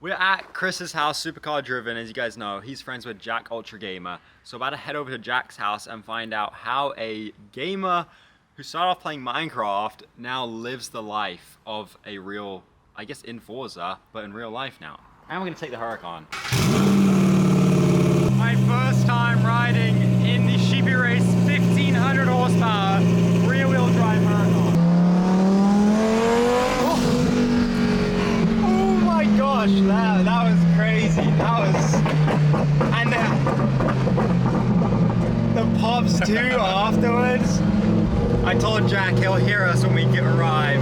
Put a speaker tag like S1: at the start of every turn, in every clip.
S1: We're at Chris's house, Supercar Driven, as you guys know. He's friends with Jack Ultra Gamer. So about to head over to Jack's house and find out how a gamer who started off playing Minecraft now lives the life of a real, I guess in Forza, but in real life now. And we're gonna take the Huracan. My first time riding in the Sheepy Race 1500 horsepower rear wheel drive Huracan. Gosh, that was crazy. That was, and the pops too afterwards. I told Jack he'll hear us when we arrive.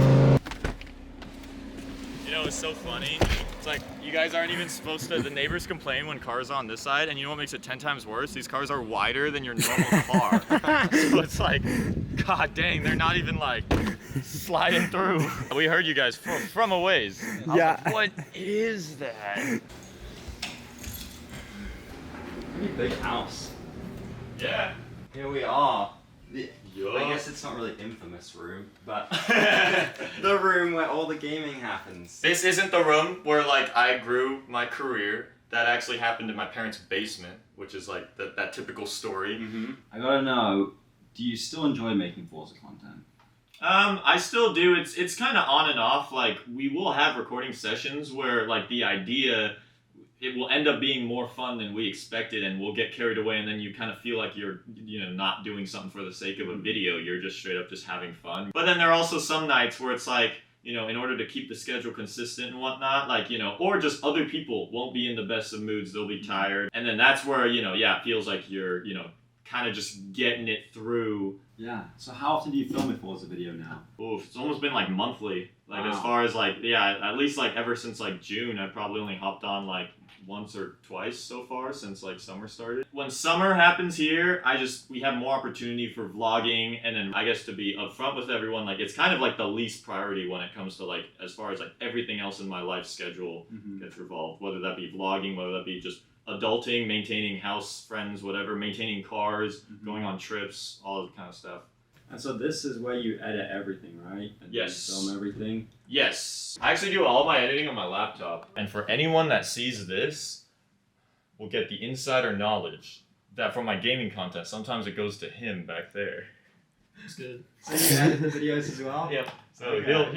S2: You know, it's so funny. It's like you guys aren't even supposed to. The neighbors complain when cars are on this side, and you know what makes it 10 times worse? These cars are wider than your normal car. So it's like, god dang, they're not even like sliding through. We heard you guys from a ways.
S1: Yeah.
S2: Like, what is that?
S1: Pretty big house.
S2: Yeah.
S1: Here we are. I guess it's not really infamous room, but the room where all the gaming happens.
S2: This isn't the room where like I grew my career. That actually happened in my parents' basement, which is like that typical story.
S1: Mm-hmm.
S3: I gotta know, do you still enjoy making Forza content?
S2: I still do. It's kind of on and off. Like we will have recording sessions where like the idea, it will end up being more fun than we expected, and we'll get carried away, and then you kind of feel like you're not doing something for the sake of a video. You're just straight up just having fun. But then there are also some nights where it's like, in order to keep the schedule consistent and whatnot, like, or just other people won't be in the best of moods. They'll be tired, and then that's where it feels like you're kind of just getting it through.
S3: Yeah. So how often do you film a Forza video now?
S2: Oof, it's almost been like monthly. Like
S3: Wow.
S2: As far as like, at least like ever since like June, I've probably only hopped on like once or twice so far since like summer started. When summer happens here, we have more opportunity for vlogging, and then I guess to be upfront with everyone, like it's kind of like the least priority when it comes to like as far as like everything else in my life schedule gets revolved, whether that be vlogging, whether that be just adulting, maintaining house, friends, whatever, maintaining cars, going on trips, all that kind of stuff.
S3: And so this is where you edit everything, right? And
S2: Yes.
S3: You film everything?
S2: Yes. I actually do all my editing on my laptop. And for anyone that sees this, will get the insider knowledge that for my gaming content, sometimes it goes to him back there.
S1: That's good. So you edit the videos as well?
S2: Yep. So
S1: Okay.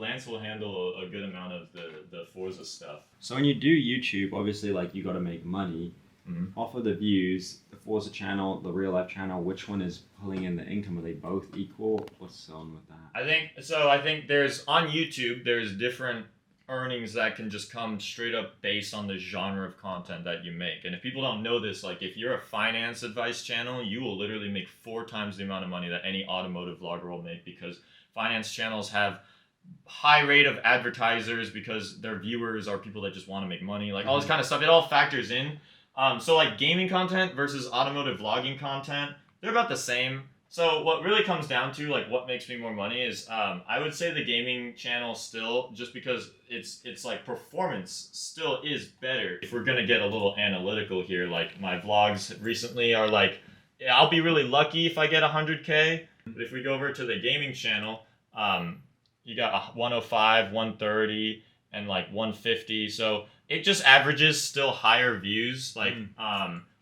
S2: Lance will handle a good amount of the Forza stuff.
S3: So when you do YouTube, obviously like you gotta make money.
S2: Mm-hmm.
S3: Off of the views, the Forza channel, the real life channel, which one is pulling in the income? Are they both equal? What's on with that?
S2: I think there's on YouTube there's different earnings that can just come straight up based on the genre of content that you make. And if people don't know this, like if you're a finance advice channel, you will literally make 4 times the amount of money that any automotive vlogger will make, because finance channels have high rate of advertisers because their viewers are people that just want to make money, like all this kind of stuff. It all factors in. So like gaming content versus automotive vlogging content, they're about the same. So what really comes down to like what makes me more money is I would say the gaming channel still, just because it's like performance still is better. If we're gonna get a little analytical here, like my vlogs recently are like, I'll be really lucky if I get 100K. But if we go over to the gaming channel, you got 105, 130, and like 150. So it just averages still higher views, like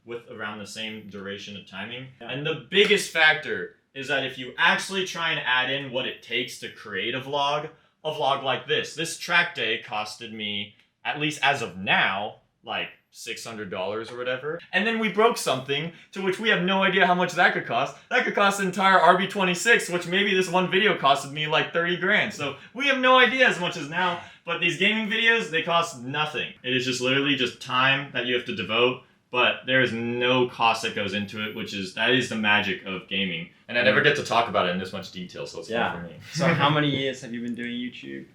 S2: with around the same duration of timing. Yeah. And the biggest factor is that if you actually try and add in what it takes to create a vlog like this track day costed me, at least as of now, like $600 or whatever. And then we broke something to which we have no idea how much that could cost. That could cost the entire RB26, which maybe this one video costed me like 30 grand. So we have no idea as much as now. But these gaming videos, they cost nothing. It is just literally just time that you have to devote, but there is no cost that goes into it, that is the magic of gaming. And I never get to talk about it in this much detail, so it's fun for me.
S1: So how many years have you been doing YouTube?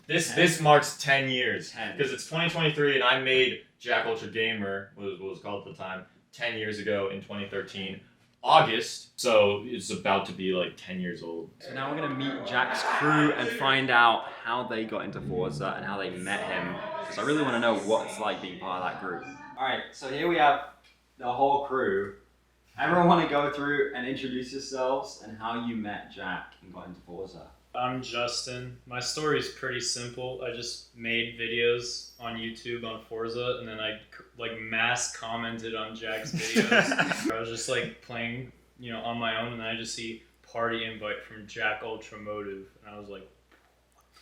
S2: This marks 10 years. Because it's 2023 and I made Jack Ultra Gamer, was what it was called at the time, 10 years ago in 2013. August, so it's about to be like 10 years old.
S1: So now we're gonna meet Jack's crew and find out how they got into Forza and how they met him, because I really want to know what it's like being part of that group. Alright, so here we have the whole crew. Everyone want to go through and introduce yourselves and how you met Jack and got into Forza.
S4: I'm Justin. My story is pretty simple. I just made videos on YouTube on Forza, and then I like mass commented on Jack's videos. I was just like playing, on my own, and then I just see party invite from Jack Ultramotive, and I was like,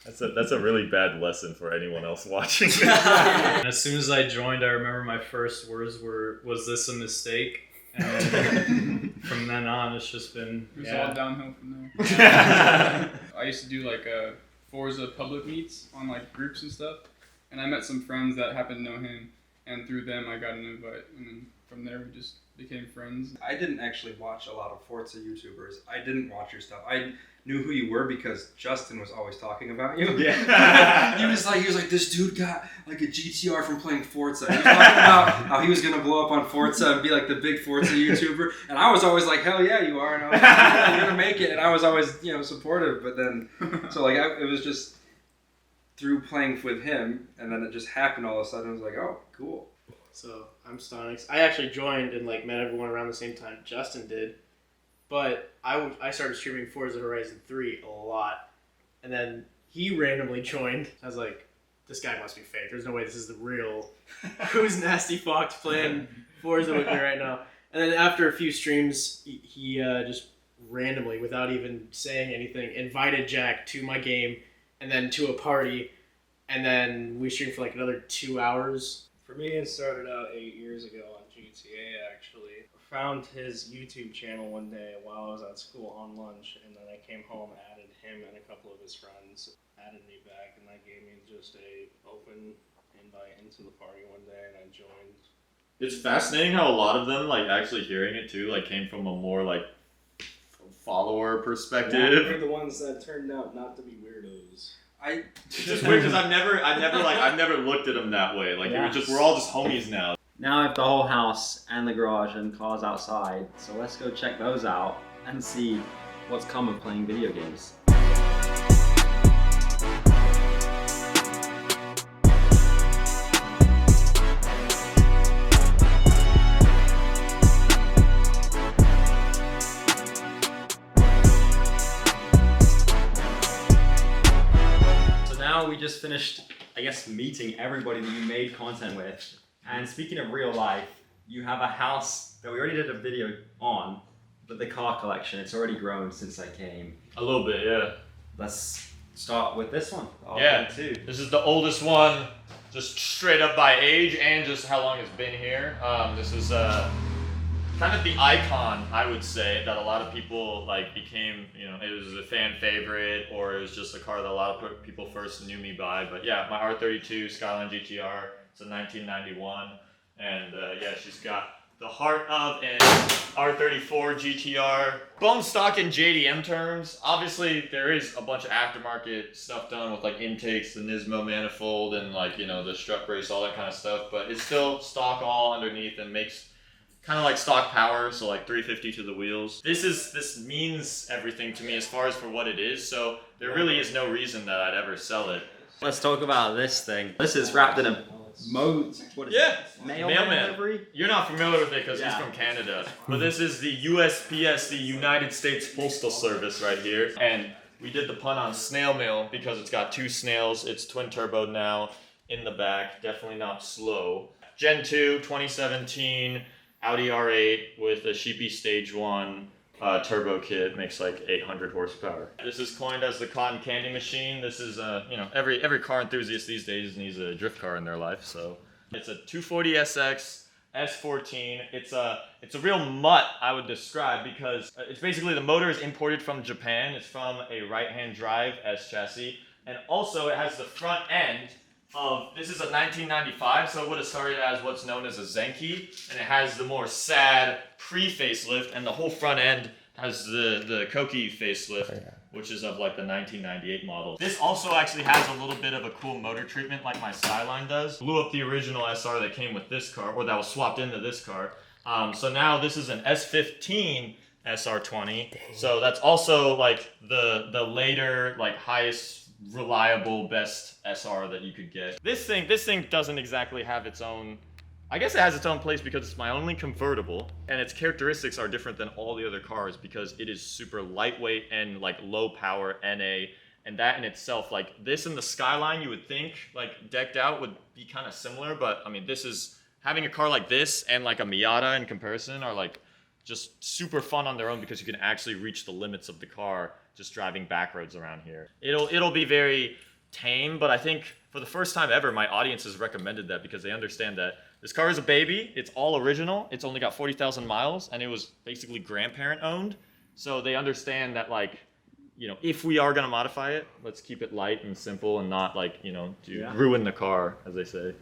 S2: That's a really bad lesson for anyone else watching.
S4: and as soon as I joined, I remember my first words were, "Was this a mistake?" And from then on, it's just been
S5: It was all downhill from there. I used to do like Forza public meets on like groups and stuff, and I met some friends that happened to know him, and through them I got an invite, and then from there we just became friends.
S6: I didn't actually watch a lot of Forza YouTubers. I didn't watch your stuff. I knew who you were because Justin was always talking about you.
S2: Yeah.
S6: he was like, this dude got like a GTR from playing Forza. He was talking about how he was gonna blow up on Forza and be like the big Forza YouTuber. And I was always like, hell yeah, you are. And I was like, you're gonna make it. And I was always, supportive. But then, so like, it was just through playing with him, and then it just happened all of a sudden. I was like, oh, cool.
S7: So I'm Stonix. I actually joined and like met everyone around the same time Justin did, but I started streaming Forza Horizon 3 a lot, and then he randomly joined. I was like, this guy must be fake. There's no way this is the real. Who's Nasty Fox playing Forza with me right now? And then after a few streams, he just randomly, without even saying anything, invited Jack to my game, and then to a party, and then we streamed for like another 2 hours. For me, it started out 8 years ago on GTA, actually. I found his YouTube channel one day while I was at school on lunch, and then I came home, added him and a couple of his friends, added me back, and that gave me just a open invite into the party one day, and I joined.
S2: It's fascinating how a lot of them, like, actually hearing it too, like, came from a more, like, follower perspective.
S7: They're the ones that turned out not to be weirdos.
S2: It's just weird because I've never looked at them that way. Like, we're all just homies now.
S1: Now I have the whole house and the garage and cars outside, so let's go check those out and see what's come of playing video games. We just finished, I guess, meeting everybody that you made content with. And speaking of real life, you have a house that we already did a video on, but the car collection, it's already grown since I came.
S2: A little bit, yeah.
S1: Let's start with this one.
S2: Yeah, this is the oldest one, just straight up by age and just how long it's been here. This is kind of the icon, I would say, that a lot of people like became, it was a fan favorite, or it was just a car that a lot of people first knew me by. But yeah, my R32 Skyline GTR, it's a 1991, and yeah, she's got the heart of an R34 GTR. Bone stock in JDM terms. Obviously, there is a bunch of aftermarket stuff done with like intakes, the Nismo manifold, and like, the strut brace, all that kind of stuff, but it's still stock all underneath and makes kind of like stock power, so like 350 to the wheels. This means everything to me as far as for what it is, so there really is no reason that I'd ever sell it.
S1: Let's talk about this thing. This is wrapped in a what is it? Mailman delivery?
S2: You're not familiar with it because he's from Canada, but this is the USPS, the United States Postal Service right here. And we did the pun on snail mail because it's got 2 snails. It's twin turbo now in the back, definitely not slow. Gen 2, 2017. Audi R8 with a Sheepy Stage 1 turbo kit, makes like 800 horsepower. This is coined as the cotton candy machine. This is, every car enthusiast these days needs a drift car in their life, so. It's a 240SX S14. It's a real mutt, I would describe, because it's basically the motor is imported from Japan. It's from a right-hand drive S chassis, and also it has the front end this is a 1995, so it would have started as what's known as a Zenki, and it has the more sad pre-facelift, and the whole front end has the Koki facelift, which is of like the 1998 model. This also actually has a little bit of a cool motor treatment like my Skyline does. Blew up the original SR that came with this car, or that was swapped into this car. So now this is an S15 SR20, so that's also like the later, like highest reliable, best SR that you could get. This thing doesn't exactly have its own I guess it has its own place because it's my only convertible, and its characteristics are different than all the other cars because it is super lightweight and like low power NA, and that in itself, like this and the Skyline, you would think like decked out would be kind of similar, but I mean, this is having a car like this and like a Miata in comparison are like just super fun on their own because you can actually reach the limits of the car just driving back roads around here. It'll be very tame, but I think for the first time ever, my audience has recommended that because they understand that this car is a baby. It's all original. It's only got 40,000 miles, and it was basically grandparent owned. So they understand that, like, you know, if we are gonna modify it, let's keep it light and simple and not like, you know, ruin the car, as they say.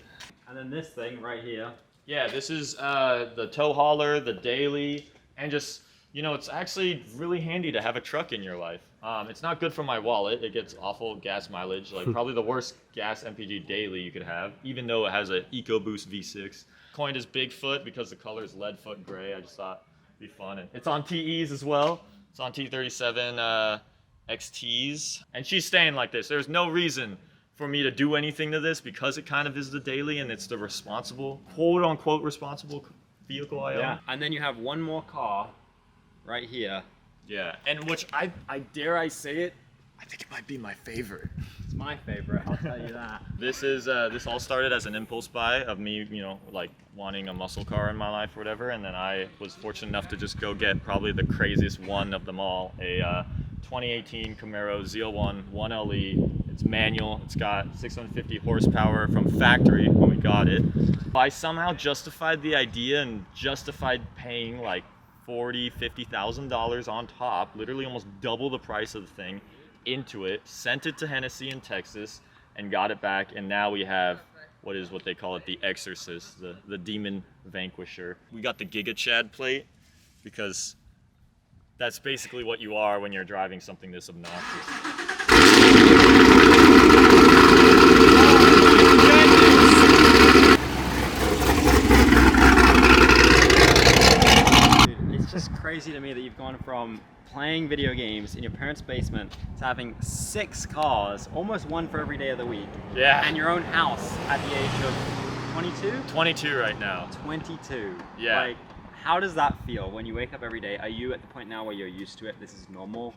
S1: And then this thing right here.
S2: Yeah, this is the tow hauler, the daily, and just, you know, it's actually really handy to have a truck in your life. It's not good for my wallet. It gets awful gas mileage, like probably the worst gas MPG daily you could have, even though it has an EcoBoost V6. Coined as Bigfoot because the color is lead-foot gray. I just thought it'd be fun. And it's on TEs as well. It's on T37 XTs. And she's staying like this. There's no reason for me to do anything to this because it kind of is the daily and it's the responsible, quote-unquote responsible vehicle I own.
S1: Yeah. And then you have one more car right here.
S2: Yeah, and which I dare I say it, I think it might be my favorite.
S1: It's my favorite, I'll tell you that.
S2: This is this all started as an impulse buy of me, you know, like wanting a muscle car in my life or whatever, and then I was fortunate enough to just go get probably the craziest one of them all, a 2018 Camaro ZL1 1LE. It's manual. It's got 650 horsepower from factory when we got it. I somehow justified the idea and justified paying like $40,000-$50,000 on top, literally almost double the price of the thing, into it, sent it to Hennessy in Texas, and got it back. And now we have what they call it, the Exorcist, the Demon Vanquisher. We got the Giga Chad plate because that's basically what you are when you're driving something this obnoxious.
S1: It's just crazy to me that you've gone from playing video games in your parents' basement to having 6 cars, almost one for every day of the week.
S2: Yeah.
S1: And your own house at the age of 22?
S2: 22 right now.
S1: 22.
S2: Yeah.
S1: Like, how does that feel when you wake up every day? Are you at the point now where you're used to it? This is normal?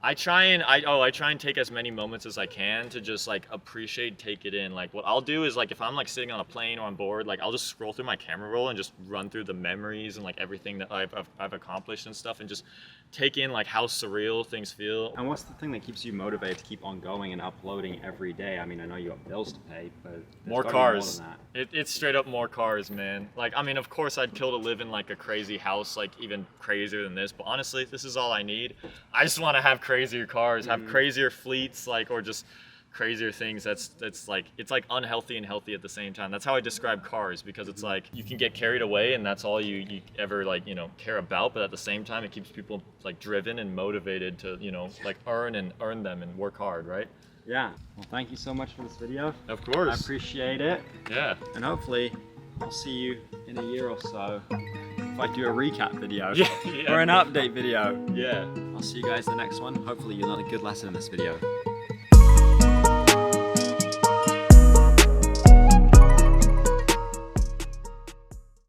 S2: I try and take as many moments as I can to just like appreciate, take it in. Like what I'll do is like if I'm like sitting on a plane or on board, like I'll just scroll through my camera roll and just run through the memories and like everything that I've accomplished and stuff, and just take in like how surreal things feel.
S1: And what's the thing that keeps you motivated to keep on going and uploading every day? I mean, I know you got bills to pay, but there's
S2: More
S1: gotta be
S2: cars.
S1: More than that.
S2: It's straight up more cars, man. Like, I mean, of course I'd kill to live in like a crazy house, like even crazier than this, but honestly, this is all I need. I just want to have crazier cars, have crazier fleets, like, or just crazier things. That's like, it's like unhealthy and healthy at the same time. That's how I describe cars, because it's like you can get carried away and that's all you ever like, you know, care about, but at the same time it keeps people like driven and motivated to, you know, like earn them and work hard, right?
S1: Yeah. Well, thank you so much for this video.
S2: Of course.
S1: I appreciate it.
S2: Yeah.
S1: And hopefully I'll see you in a year or so if I do a recap video
S2: Yeah.
S1: or an update video.
S2: Yeah.
S1: I'll see you guys in the next one. Hopefully you learned a good lesson in this video.